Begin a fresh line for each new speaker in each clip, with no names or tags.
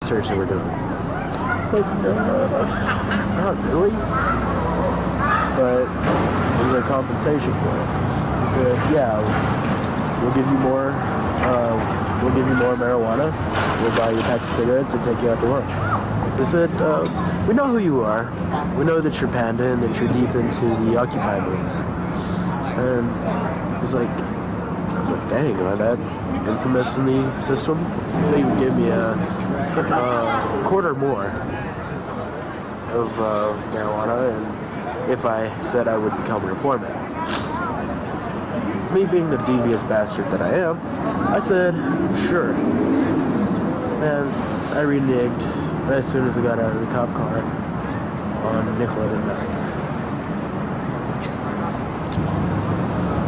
research that we're doing. It's like, not really, but there's a compensation for it. He said, yeah, we'll give you more marijuana, we'll buy you a pack of cigarettes and take you out to lunch. They said, we know who you are. We know that you're Panda and that you're deep into the Occupy movement. And I was like, dang, am I that infamous in the system? They would give me a quarter more of marijuana, and if I said I would become a informant. Me being the devious bastard that I am, I said, sure. And I reneged as soon as I got out of the cop car on Nicollet and 9th.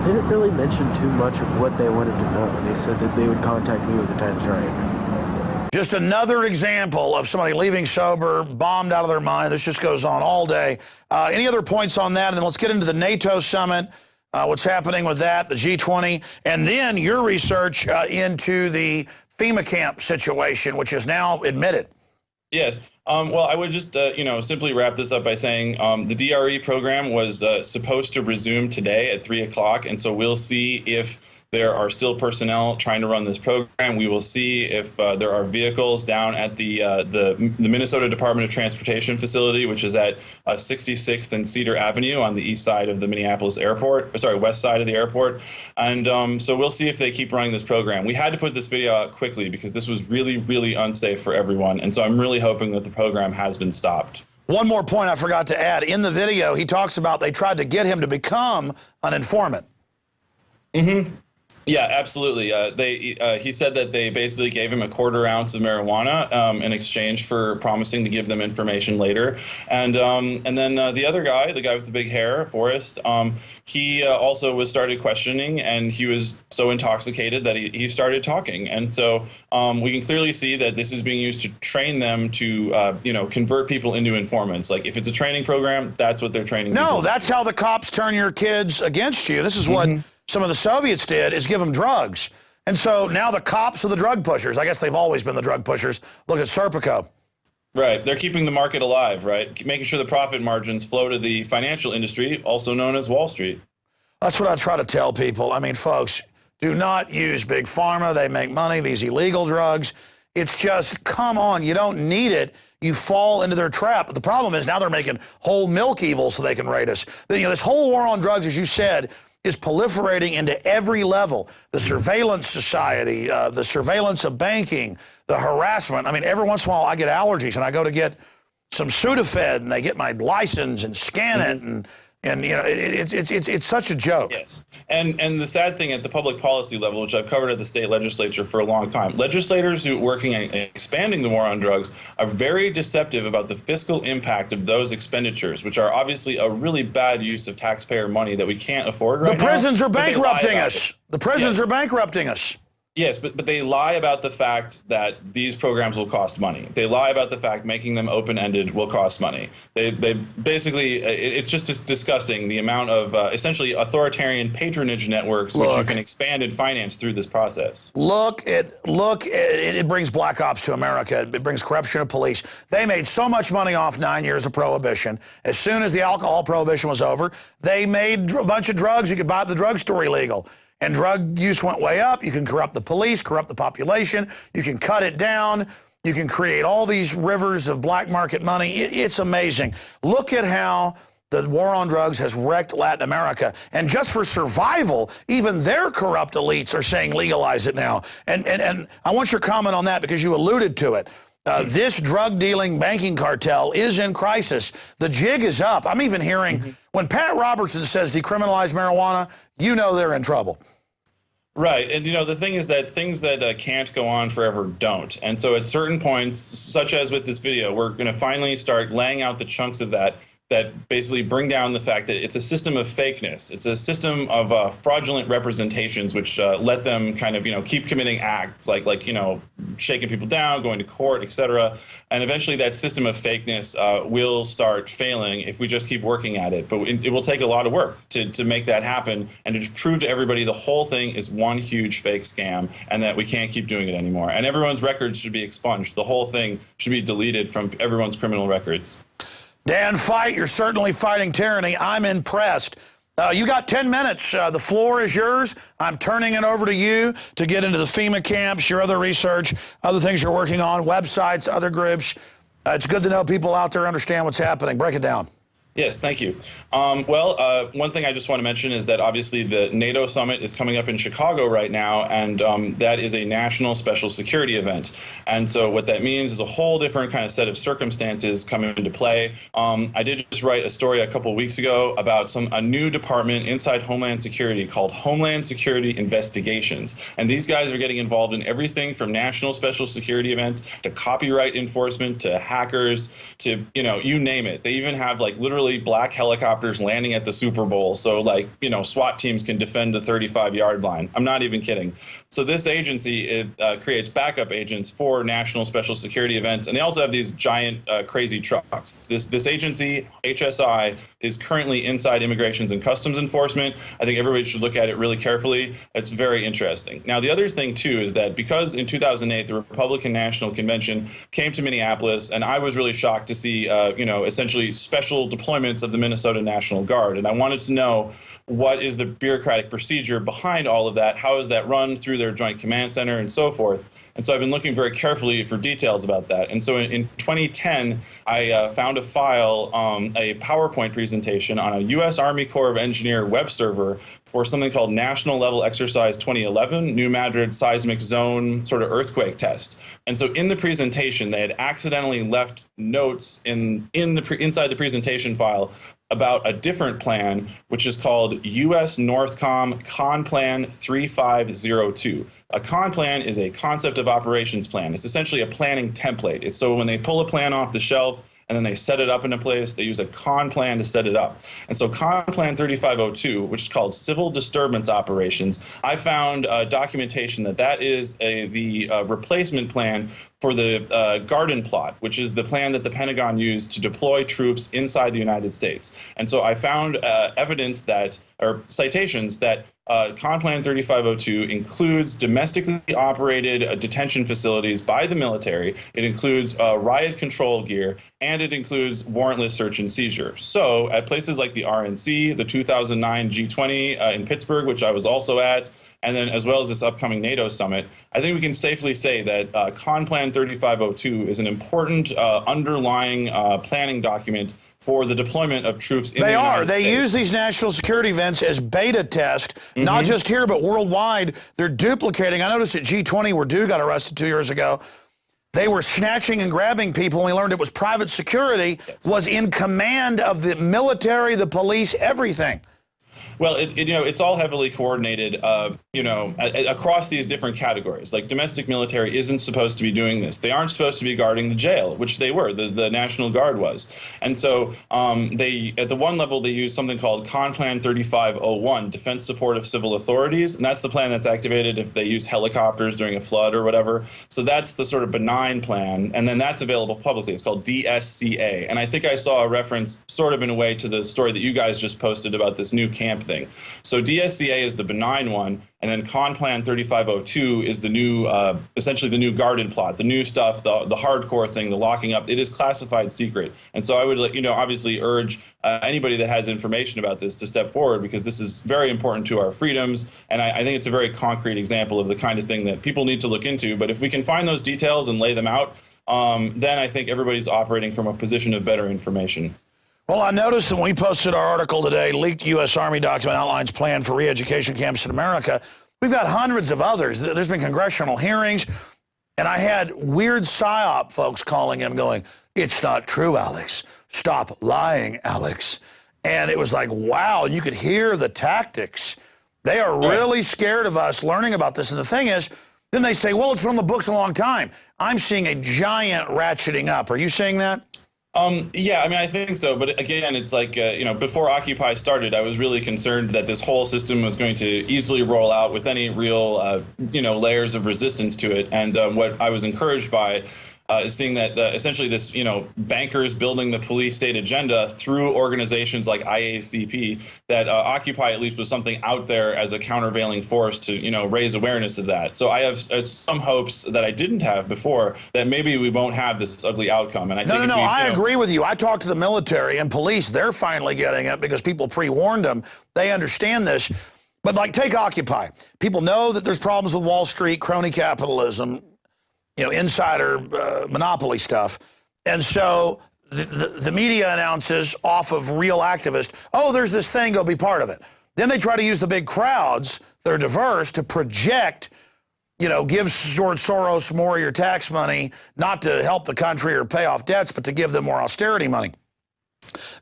They didn't really mention too much of what they wanted to know. They said that they would contact me when the time's right.
Just another example of somebody leaving sober, bombed out of their mind. This just goes on all day. Any other points on that? And then let's get into the NATO summit, what's happening with that, the G20, and then your research into the FEMA camp situation, which is now admitted.
Yes. Well, I would just, simply wrap this up by saying the DRE program was supposed to resume today at 3 o'clock. And so we'll see if there are still personnel trying to run this program. We will see if there are vehicles down at the Minnesota Department of Transportation facility, which is at 66th and Cedar Avenue on the east side of the Minneapolis airport, west side of the airport. And so we'll see if they keep running this program. We had to put this video out quickly because this was really, really unsafe for everyone. And so I'm really hoping that the program has been stopped.
One more point I forgot to add. In the video, he talks about they tried to get him to become an informant.
Mm-hmm. Yeah, absolutely. He said that they basically gave him a quarter ounce of marijuana in exchange for promising to give them information later. And then the other guy, the guy with the big hair, Forrest, he also was started questioning, and he was so intoxicated that he started talking. And so we can clearly see that this is being used to train them to, convert people into informants. Like if it's a training program, that's what they're training.
No, that's how the cops turn your kids against you. This is what some of the Soviets did, is give them drugs. And so now the cops are the drug pushers. I guess they've always been the drug pushers. Look at Serpico.
Right. They're keeping the market alive, right? Making sure the profit margins flow to the financial industry, also known as Wall Street.
That's what I try to tell people. I mean, folks, do not use Big Pharma. They make money, these illegal drugs. It's just, come on, you don't need it. You fall into their trap. But the problem is now they're making whole milk evil so they can raid us. This whole war on drugs, as you said, is proliferating into every level. The surveillance society, the surveillance of banking, the harassment. I mean, every once in a while I get allergies and I go to get some Sudafed and they get my license and scan it and it's such a joke.
Yes, and the sad thing at the public policy level, which I've covered at the state legislature for a long time, legislators who are working on expanding the war on drugs are very deceptive about the fiscal impact of those expenditures, which are obviously a really bad use of taxpayer money that we can't afford right now.
The prisons are bankrupting us. The prisons
Yes.
are bankrupting us.
Yes, but they lie about the fact that these programs will cost money. They lie about the fact making them open-ended will cost money. They basically, it's just disgusting the amount of essentially authoritarian patronage networks which you can expand and finance through this process.
It brings black ops to America. It brings corruption of police. They made so much money off 9 years of prohibition. As soon as the alcohol prohibition was over, they made a bunch of drugs you could buy at the drugstore illegal. And drug use went way up. You can corrupt the police, corrupt the population. You can cut it down. You can create all these rivers of black market money. It's amazing. Look at how the war on drugs has wrecked Latin America. And just for survival, even their corrupt elites are saying legalize it now. And I want your comment on that because you alluded to it. This drug-dealing banking cartel is in crisis. The jig is up. I'm even hearing when Pat Robertson says decriminalize marijuana, you know they're in trouble.
Right. And, the thing is that things that can't go on forever don't. And so at certain points, such as with this video, we're going to finally start laying out the chunks of that that basically bring down the fact that it's a system of fakeness. It's a system of fraudulent representations, which let them kind of, keep committing acts like shaking people down, going to court, etc. And eventually that system of fakeness will start failing if we just keep working at it. But it will take a lot of work to make that happen and to prove to everybody the whole thing is one huge fake scam and that we can't keep doing it anymore. And everyone's records should be expunged. The whole thing should be deleted from everyone's criminal records.
Dan Fight, you're certainly fighting tyranny. I'm impressed. You got 10 minutes. The floor is yours. I'm turning it over to you to get into the FEMA camps, your other research, other things you're working on, websites, other groups. It's good to know people out there understand what's happening. Break it down.
Yes, thank you. One thing I just want to mention is that obviously the NATO summit is coming up in Chicago right now, and that is a national special security event. And so what that means is a whole different kind of set of circumstances come into play. I did just write a story a couple of weeks ago about a new department inside Homeland Security called Homeland Security Investigations. And these guys are getting involved in everything from national special security events to copyright enforcement to hackers to, you name it. They even have literally black helicopters landing at the Super Bowl so SWAT teams can defend the 35-yard line. I'm not even kidding. So this agency creates backup agents for national special security events, and they also have these giant crazy trucks. This agency, HSI, is currently inside Immigrations and Customs Enforcement. I think everybody should look at it really carefully. It's very interesting. Now, the other thing too is that because in 2008 the Republican National Convention came to Minneapolis, and I was really shocked to see essentially special deployments of the Minnesota National Guard. And I wanted to know what is the bureaucratic procedure behind all of that? How is that run through their Joint Command Center and so forth? And so I've been looking very carefully for details about that. And so in 2010, I found a file, a PowerPoint presentation on a U.S. Army Corps of Engineer web server for something called National Level Exercise 2011, New Madrid Seismic Zone sort of earthquake test. And so in the presentation, they had accidentally left notes inside the presentation file about a different plan, which is called U.S. Northcom Con Plan 3502. A con plan is a concept of operations plan. It's essentially a planning template. It's so when they pull a plan off the shelf and then they set it up in a place, they use a con plan to set it up. And so Con Plan 3502, which is called Civil Disturbance Operations, I found documentation that is the replacement plan for the Garden Plot, which is the plan that the Pentagon used to deploy troops inside the United States. And so I found evidence or citations that Con Plan 3502 includes domestically operated detention facilities by the military. It includes riot control gear, and it includes warrantless search and seizure. So at places like the RNC, the 2009 G20 in Pittsburgh, which I was also at, and then as well as this upcoming NATO summit, I think we can safely say that Con Plan 3502 is an important underlying planning document for the deployment of troops in the United States.
They use these national security events as beta test, not just here, but worldwide. They're duplicating. I noticed at G20 where Dew got arrested 2 years ago, they were snatching and grabbing people. We learned it was private security, was in command of the military, the police, everything.
Well, it's all heavily coordinated, across these different categories. Like domestic military isn't supposed to be doing this. They aren't supposed to be guarding the jail, which they were. The National Guard was. And so they, at the one level, they use something called Con Plan 3501, Defense Support of Civil Authorities. And that's the plan that's activated if they use helicopters during a flood or whatever. So that's the sort of benign plan. And then that's available publicly. It's called DSCA. And I think I saw a reference sort of in a way to the story that you guys just posted about this new camp thing. So DSCA is the benign one, and then Con Plan 3502 is the new, essentially the new Garden Plot, the new stuff, the hardcore thing, the locking up. It is classified secret. And so I would, obviously urge anybody that has information about this to step forward, because this is very important to our freedoms. And I think it's a very concrete example of the kind of thing that people need to look into. But if we can find those details and lay them out, then I think everybody's operating from a position of better information.
Well, I noticed that when we posted our article today, leaked U.S. Army document outlines plan for re-education camps in America, we've got hundreds of others. There's been congressional hearings, and I had weird PSYOP folks calling in going, "It's not true, Alex. Stop lying, Alex." And it was like, wow, you could hear the tactics. They are really scared of us learning about this. And the thing is, then they say, well, it's been on the books a long time. I'm seeing a giant ratcheting up. Are you seeing that?
Yeah, I mean, I think so. But again, it's like, before Occupy started, I was really concerned that this whole system was going to easily roll out with any real, layers of resistance to it. And what I was encouraged by is seeing that essentially this, bankers building the police state agenda through organizations like IACP, that Occupy at least was something out there as a countervailing force to, raise awareness of that. So I have some hopes that I didn't have before, that maybe we won't have this ugly outcome. And I think
No, I agree with you. I talked to the military and police. They're finally getting it because people pre-warned them. They understand this. But like, take Occupy. People know that there's problems with Wall Street, crony capitalism, insider monopoly stuff. And so the media announces off of real activists, oh, there's this thing, go be part of it. Then they try to use the big crowds that are diverse to project, give George Soros more of your tax money, not to help the country or pay off debts, but to give them more austerity money.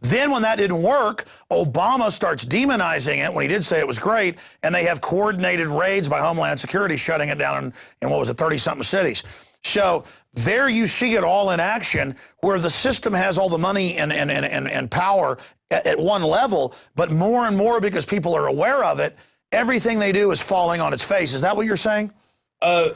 Then when that didn't work, Obama starts demonizing it when he did say it was great, and they have coordinated raids by Homeland Security shutting it down in what was it, 30-something cities. So there you see it all in action, where the system has all the money and power at one level, but more and more, because people are aware of it, everything they do is falling on its face. Is that what you're saying?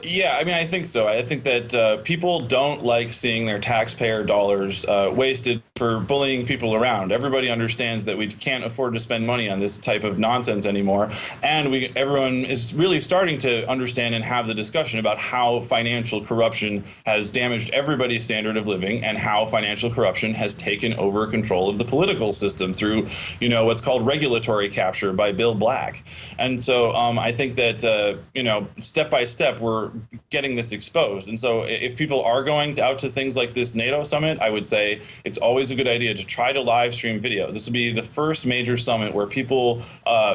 Yeah, I mean, I think so. I think that people don't like seeing their taxpayer dollars wasted for bullying people around. Everybody understands that we can't afford to spend money on this type of nonsense anymore. And everyone is really starting to understand and have the discussion about how financial corruption has damaged everybody's standard of living, and how financial corruption has taken over control of the political system through, what's called regulatory capture by Bill Black. And so I think that, step by step, we're getting this exposed. And so if people are going out to things like this NATO summit, I would say it's always a good idea to try to live stream video. This will be the first major summit where people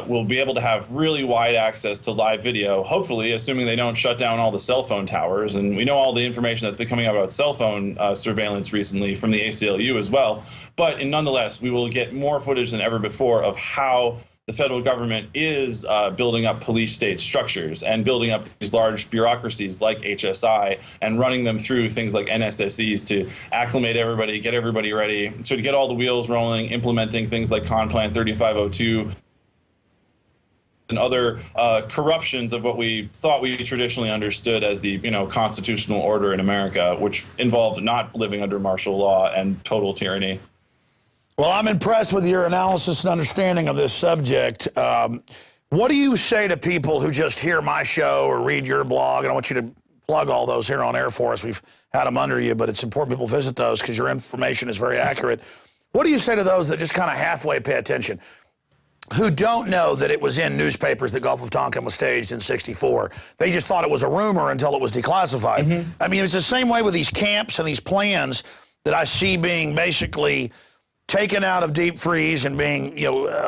will be able to have really wide access to live video, hopefully, assuming they don't shut down all the cell phone towers. And we know all the information that's been coming out about cell phone surveillance recently from the ACLU as well. But nonetheless, we will get more footage than ever before of how the federal government is building up police state structures and building up these large bureaucracies like HSI, and running them through things like NSSEs to acclimate everybody, get everybody ready. So to get all the wheels rolling, implementing things like Plan 3502 and other corruptions of what we thought we traditionally understood as the constitutional order in America, which involved not living under martial law and total tyranny.
Well, I'm impressed with your analysis and understanding of this subject. What do you say to people who just hear my show or read your blog? And I want you to plug all those here on air for us. We've had them under you, but it's important people visit those because your information is very accurate. What do you say to those that just kind of halfway pay attention, who don't know that it was in newspapers that Gulf of Tonkin was staged in '64? They just thought it was a rumor until it was declassified. Mm-hmm. I mean, it's the same way with these camps and these plans that I see being basically taken out of deep freeze and being,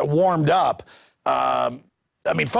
warmed up. I mean, folks